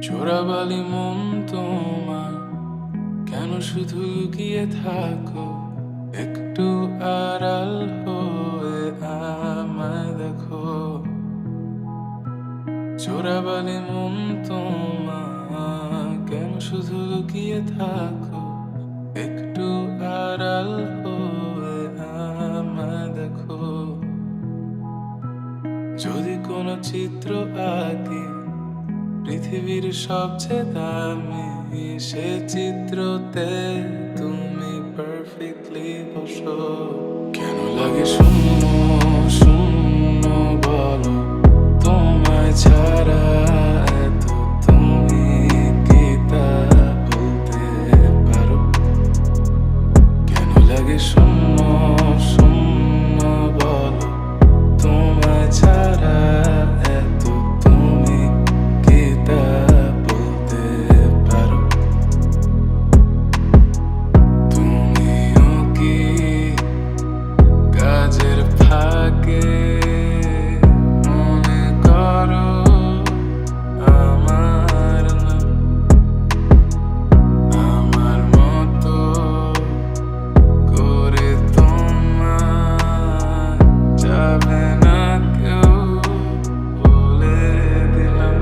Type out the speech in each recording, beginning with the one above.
চোরাবালি মন তোমার, কেন শুধু লুকিয়ে থাকো? একটু আড়াল হয়ে আমায় দেখো। চোরাবালি মন তোমার, কেন শুধু লুকিয়ে থাকো? একটু আড়াল হয়ে আমায় দেখো। যদি কোনো চিত্র আঁকি পৃথিবীর সবচেয়ে দামি, সে চিত্রতে তুমি পারফেক্টলি বসো। কেন লাগে শূন্য শূন্য বলো, তোমায় ছাড়া এত তুমি কি তা বলতে পারো? কেন লাগে শূন্য শূন্য বলো, তোমায় ছাড়া এত তুমি কি তা বলতে পারো? তুমিও কি কাজের ফাঁকে মনে করো আমার নাম? আমার মতো করে তোমার যাবে না কেউ, বলে দিলাম।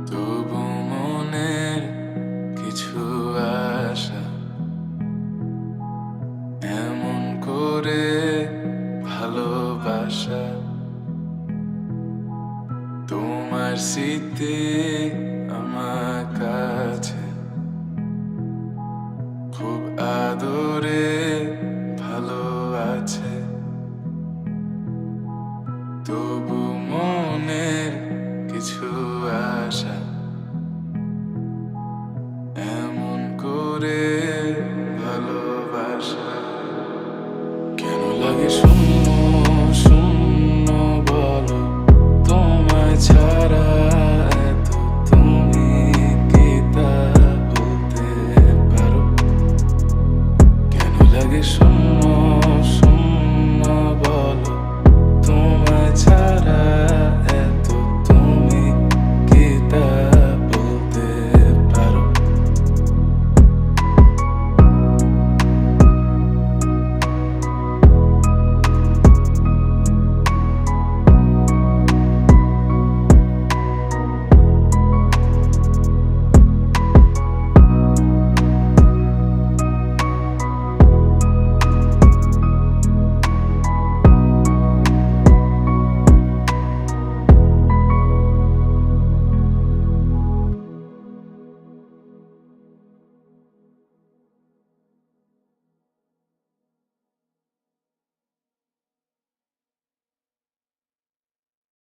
তবু মনের কিছু আশা এমন করে ভালোবাসা, তোমার স্মৃতি আমার কাছে খুব আদরে ভালো আছে। তবু মনের কিছু আশা